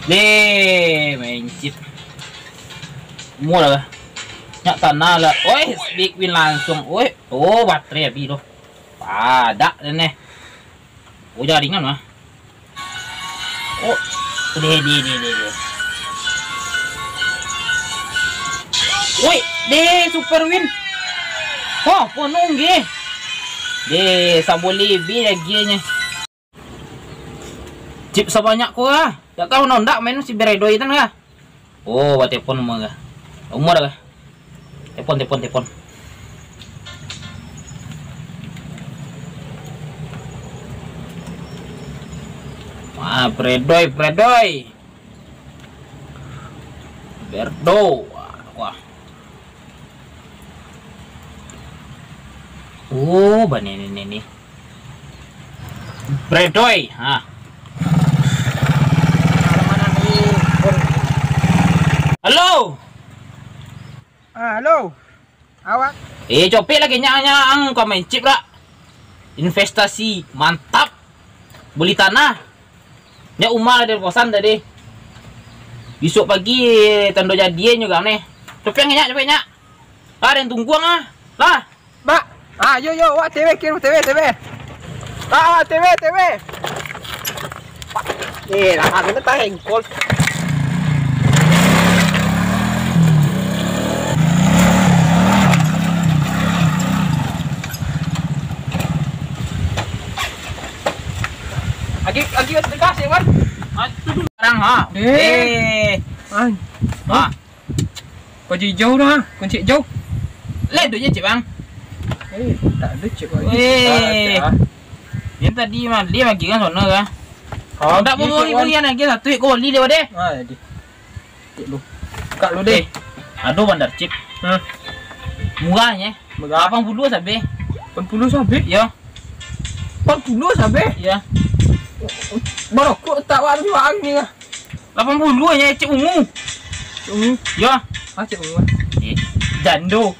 Le, main chip. Mua lah. Nyak tanah lah. Oi, big win langsung. Oi, oh baterai habis tu. Padak dan ni. Oh jaringan mah. Oh, di. Woi, deh super win. Oh, ponong ge. Deh, saboli bi lagi nya. Chip sebanyak ko ah. Tak kau nondak main si beredo itu kan. Oh, buat telepon mah ga. Umur ga. Telepon. Ah, Bredoy. Berdo. Wah. Oh, bani ini. Bredoy, ha. Halo. Halo. Awak? Copet lagi nyang kau main chip lah. Investasi mantap. Beli tanah. Nya umar dari kosan tadi. Besok pagi tanda jadian juga nih. Cepet nyak. Ada yang tunggu ah. Lah. Mbak. Yo, awak TV kirim TV. Awak TV. Lah kena tahan call. Lagi kasih kan? Sekarang ha. Kunci jauh dah. Kunci jauh. Lihat duitnya cik bang. Tak ada cik lagi. Ini tadi mah dia bagi kan sono kan. Tak mau kuliah lagi satu koli dia deh. Jadi. Cik lu. Kak lu deh. Aduh bandar cip. Murahnya. 80 sampai. 80 sampai? Ya. 40 sampai? Ya. Barokok tak waru wang ni lah. 80 nya cik ungu. Ya. Cik ungu. Jando.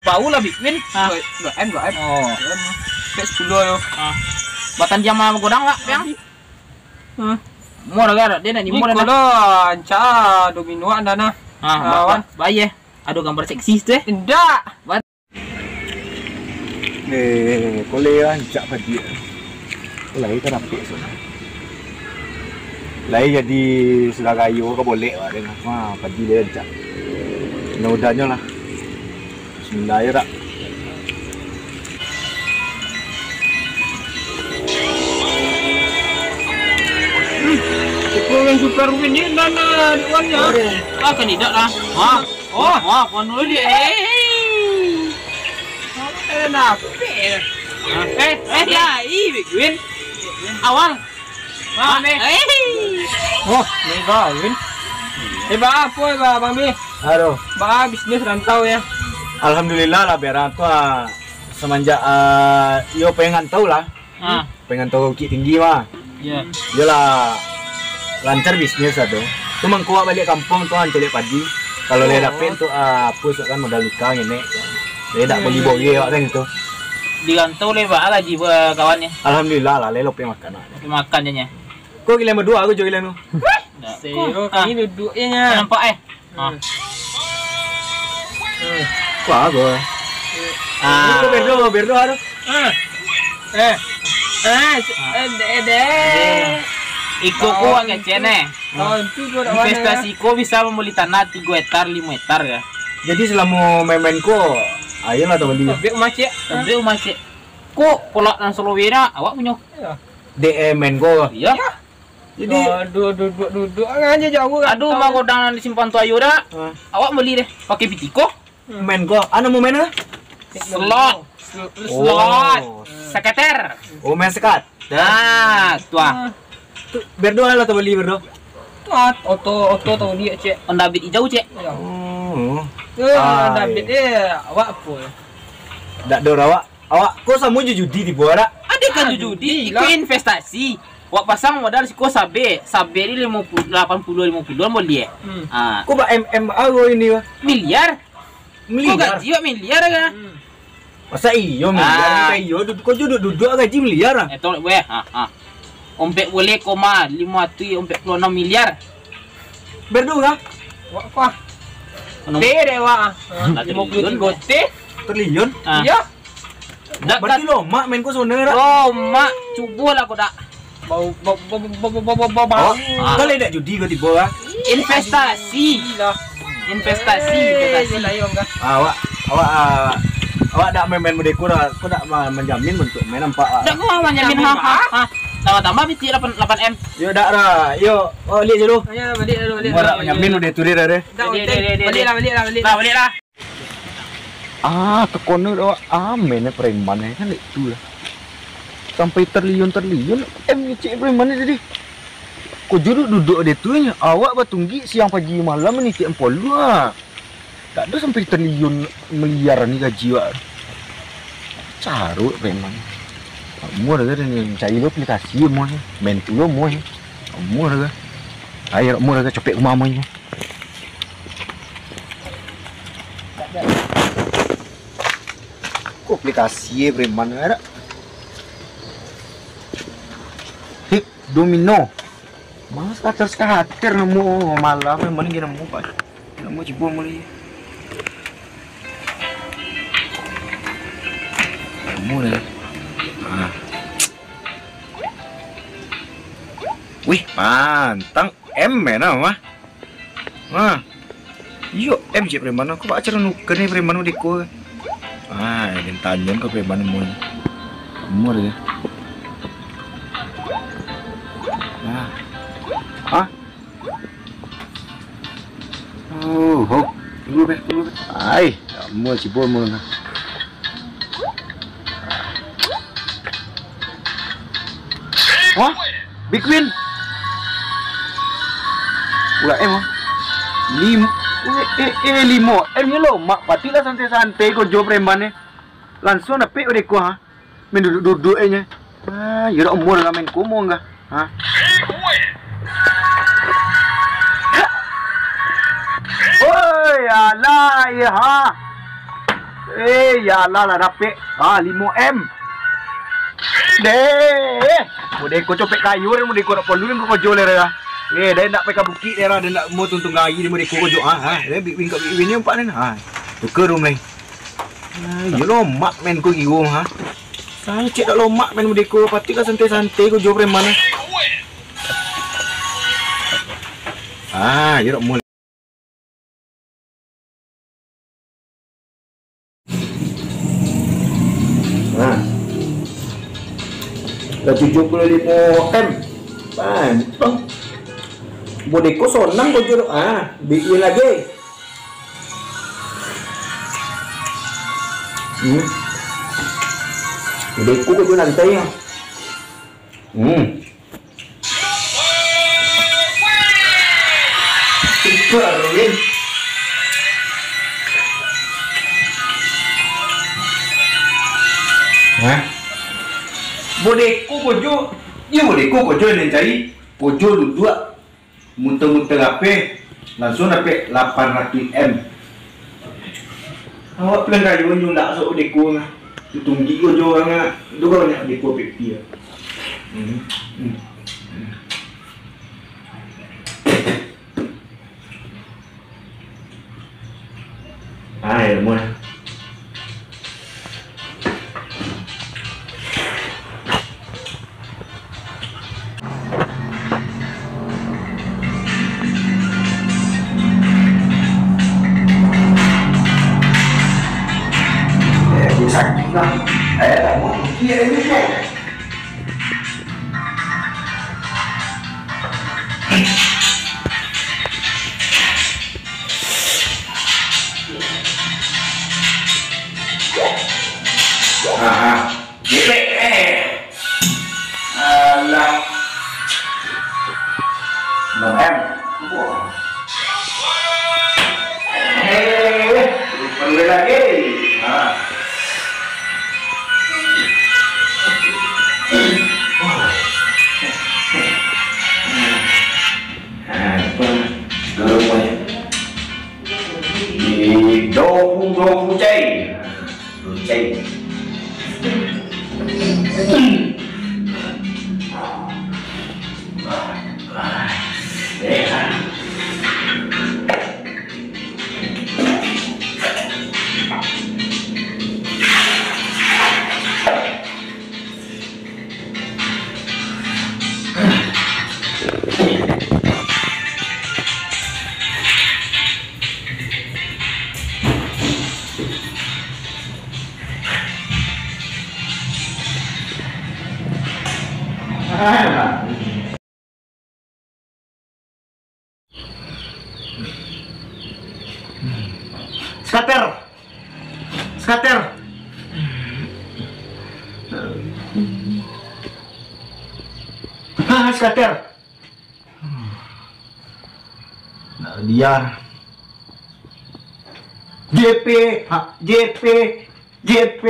Bau lah bikin. Dua M. Oh. Kayak 10 tu. Batan jam sama godang enggak, Yang? Mau negara dia nak Ni dimulai lah. Anca domino anda nah. Wan. Baik ya. Aduh gambar seksi tu Endak. Boleh lah cak padi. Lai tak dapat sana. Lai jadi sudah kayu ke boleh lah dengan padi dia cak. Mudah-mudahnya lah. Bismillah ya tak. Yang super win ni nana duanya. Kan tidak lah. Kono dia. Enak. Lah, win. Awal. Ni win. Apa Bang Mi? Aduh. Bisnis rantau ya. Alhamdulillah lah biar tu semenjak yo pengen tahu lah. Pengen tahu Bukit Tinggi mah. Ya. Dia lah lancar bisnis aduh. Tu mengkuat balik kampung tu cari padi. Kalau dia dapat tu apa kan modal nikah ini. Dia tak bagi boge orang itu. Digantau le ba gaji kawannya. Alhamdulillah lah le lope makan. Makan dia nya. Kau gila berdua aku juga gila nu. Zero ini duduknya. Nampak Kau aku. Kau berdo aduh. Ikut ko agak cene. Investasi ko bisa membeli tanah 3 hektar 5 hektar ya. Jadi selama main ko ayolah tu beli. Beli rumah cik. Ko pola nang Solowera awak punya. DM main ko. Iya. Jadi duduk aja jauh. Aduh mah godang disimpan tu ayo dah. Awak beli deh pakai bitiko. Main ko. Anu mau main apa? Slot. Seketer. Oh main sekat. Nah, tua. Berdo lah tu beli berdo. Auto tahu dia cek. Honda Beat hijau cek. David awak apa? Tak ada awak kau sama judi di bawah. Ada kan judi, itu investasi. Wak pasang modal si ko sabe ni 50 80 mau dia. Kau ba MM ini wah. Miliar. Kau gaji wak miliar kan? Masa iyo miliar? Iyo kau duduk gaji miliar ah? Itu gue, ompek boleh 56 miliar. Berdua? Wah. Deh wah. 53 gote. Triliun? Iya. Berarti lo mak main kau sonera. Oh, mak cubul aku dak. Bau. Kau lihat judi kau tiba ah? Investasi. Investasi. Awak dak main merdeka dah. Kau dak menjamin untuk main nampak. Dak gua menjamin tambah biti 8M. Yo dak dah. Yo, lihat dulu. Ayo balik. Kau dak menjamin udah turir dah. Balik lah. Tekono dah. Mainnya preman kan itu lah. Sampai triliun ngecek preman tadi. Kau duduk di tuanya. Awak batunggi siang pagi malam ni tiap polu ah. Tak ada sampai triliun miliar ni gaji wak. Carut preman. Mua dah ni cari aplikasi mua ni. Main tu mua ni. Mua dah. Air mua dah cepet ke mamanya. Kok aplikasi preman ada? Hik domino. Mas kater nemu malam memang gini nemu pak. Nemu cipu mulai. Nemu dah. Wih, pantang M mana mah? Yo M je preman aku baca nuker ni preman deko. Ini tanyan kau preman mu. Umur dia. Tunggu be. Ai, mu cibol mu. Wah, Big Win. Ulah limo. Ni lo mak patilah santai-santai kau jo preman ni. Langsung dapat udah kau ha. Main duduk nya. Ya dah umur lah main kumo enggak. Oi, alah ya ha. Ya alah lah dapat. 5M. Deh. Udah kau copek kayu dan udah kau nak polu kau jual dah. Dah nak pakai bukit dah dan nak mau tuntung gayi dia kau jual dah big win ni empat ni tukar rumah ni. Ya lo mak main kau gium ha. Saya cek dak lo mak main mudeko pati ka santai-santai kau jual preman ni. Ya dak mul. Dah 75M. Pantang. Bodeko sonang kau jual big win lagi. Bodeko kau jual lantai ya. Super win. Bodeko kau jual. Ya bodeko kau jual lantai. Kau jual dua. Muntah-muntah HP langsung dapat 800M. Awak pelan kayu ni nak sok deko ngah. Tunggi ko jo ngah. Dua banyak deko pipia. Ai mo. Đô chay Skater. Skater. Skater. Nah, dia. JP, JP, JP.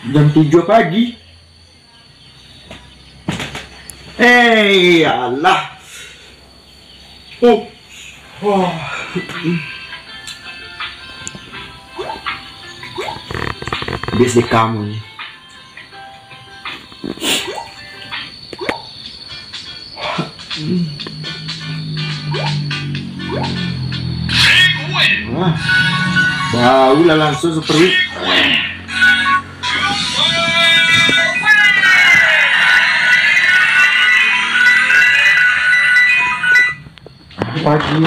Jam 7 pagi. Allah. Habis di kamu. Bau lah langsung seperti pagi.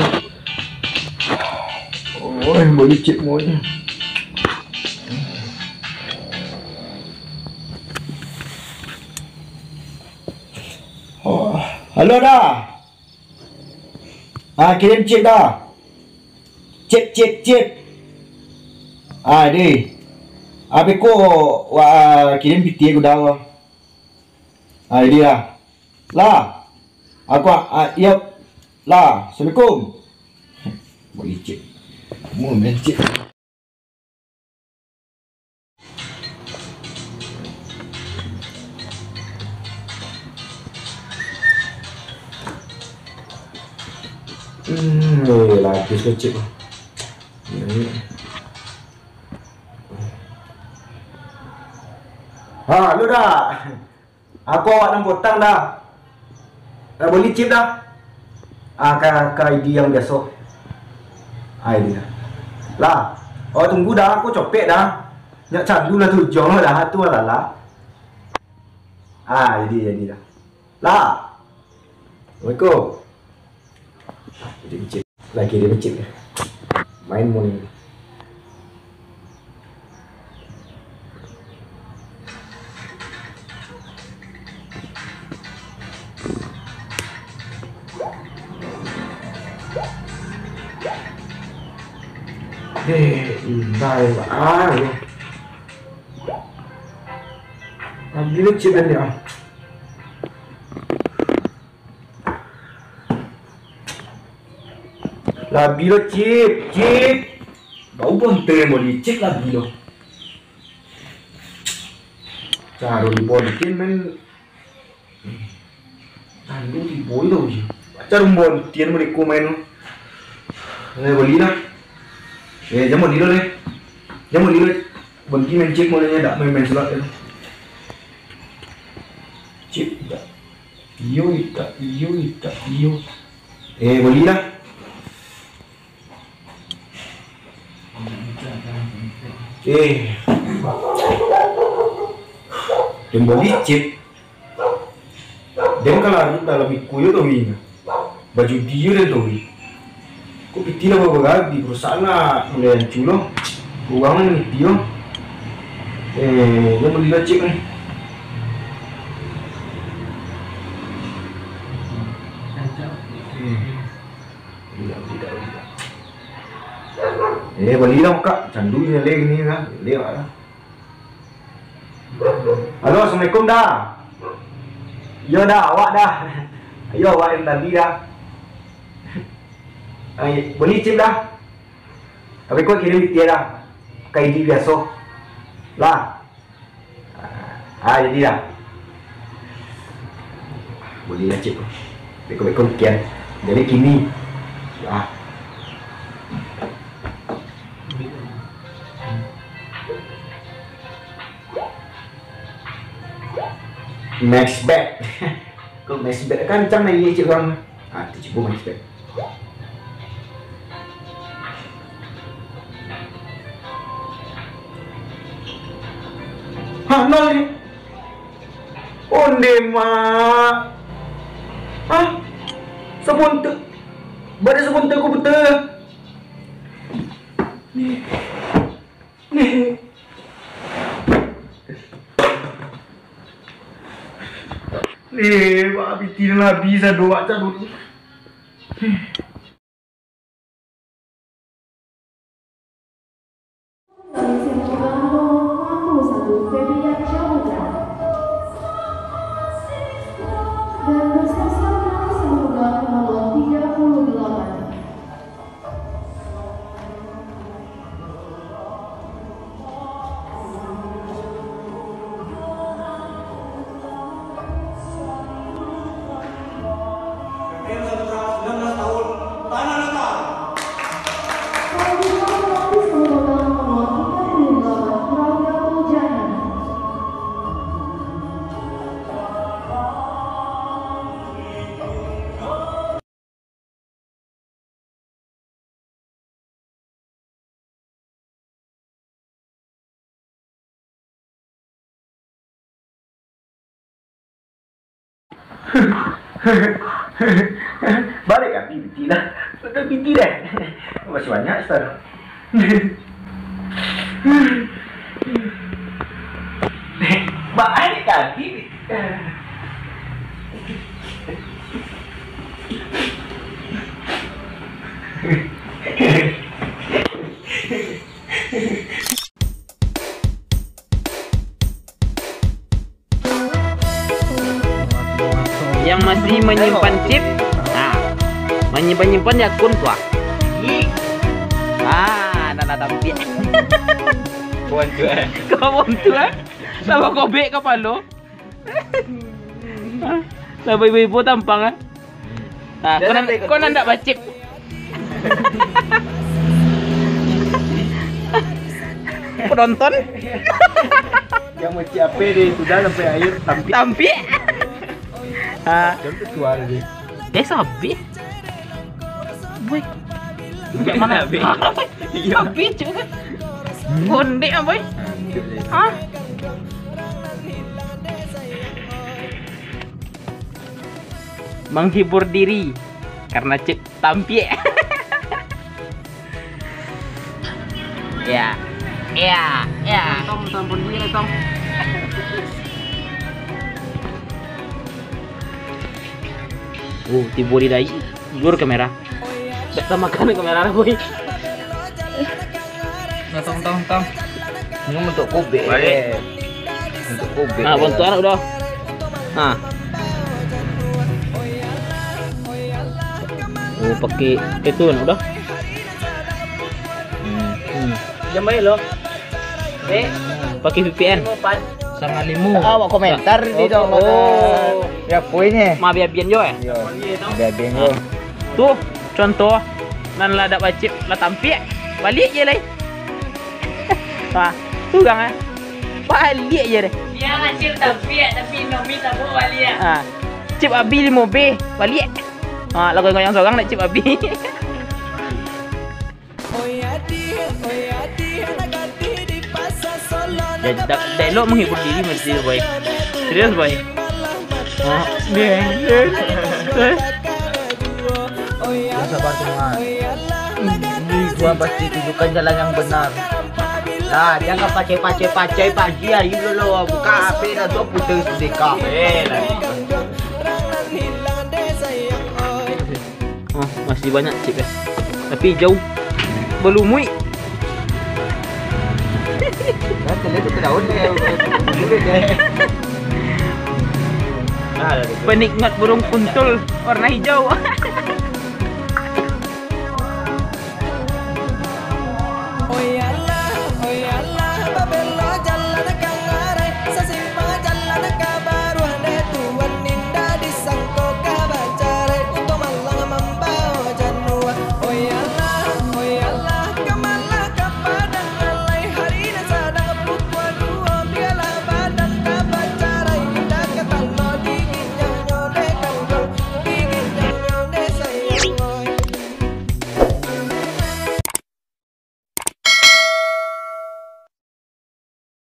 Oh, boleh cek semuanya. Oh, halo dah. Kirim chip dah. Chip. Di. Abi ko kirim PT aku dah. Ini lah. Lah. Aku iya. Lah, Assalamualaikum. Boleh cik. Mau main cik. Lapis ke cik. Lu dah. Aku awak nak potang dah. Dah boleh cip dah. Ke ID yang biasa. ID dah. Lah. Oh tunggu dah, aku copet dah. Nyak candu lah tu, jong dah tu lah. Jadi dah. Lah. Assalamualaikum. Jadi mencit. Lagi dia mencit dah. Main morning. Indah ya. Gila cip dia. Lah bila cip. Bau bonte boleh cip lah bila. Cara dibuatin men. Tanggung dibuat tu je. Cara bontian mereka main. Boleh dah. Jangan dulu deh. Jangan dulu. Bagi main cip mulanya tak main surat tu. Cip tak. Iyo. Boleh dah. Dia boleh cip. Dia kalau dalam ikuyo tu ni. Baju dia tu ni. Kok piti lah bawa di perusahaan lah mulai hancur loh. Kurang ni dia. Dia boleh lah cik ni. Boleh lah kak. Candu ni leh ni lah. Leh lah. Halo, Assalamualaikum dah. Yo dah, awak dah. Ayo awak yang tadi dah. Boleh cip dah. Tapi kau kirim dia dah. KID biasa. Lah. Jadi dah. Boleh lah cik. Bekok-bekok kian. Jadi kini. Max bet. Kalau max bet kan macam mana cik orang. Tu cuba max bet. Nol ni. Onde mak. Sebuntu. Bada sebuntu aku betul. Ni. Wah, bikin lah bisa doa tak dulu. Balik kan binti lah. Sudah binti dah. Masih banyak sekarang. Balik kaki. Yang masih menyimpan chip, menyimpan ya akun tua. Nana tampil. Kawan tua. Sama kobek kepala. Sama ibu-ibu tampang. Kau nak bacip. Penonton. Yang mau apa deh sudah sampai air Tampil. Contoh suara dia. Sabi. Boy. Mana sabi? Sabi cuy. Bonde ah boy. Menghibur diri karena cek tampil. Ya. Tom diri Tom. Tibo di dai. Blur kamera. Tak makan kamera boy. Tong. Ini untuk kobe. Untuk kobe. Bantu anak udah. Pakai itu udah. Jam baik lo. Pakai VPN. Sama limu. Awak komentar di dong. Ya poinnya. Biar-biar jo Biar-biar jo. Tuh contoh nan lada wajib lah tampil balik je leh. Tuh gang balik je deh. Dia ngacil tampil tapi nomi tak mau balik. Chip abi 5B balik. Lagu yang seorang nak chip abi. Dialog menghibur diri mesti boy. Serius boy. Sabar teman. Gua pasti tunjukkan jalan yang benar. Nah, jangan pacai pagi hari dulu buka HP dan tu putus sedekah. Masih banyak chip ya. Tapi jauh. Belumui. Penikmat burung kuntul warna hijau.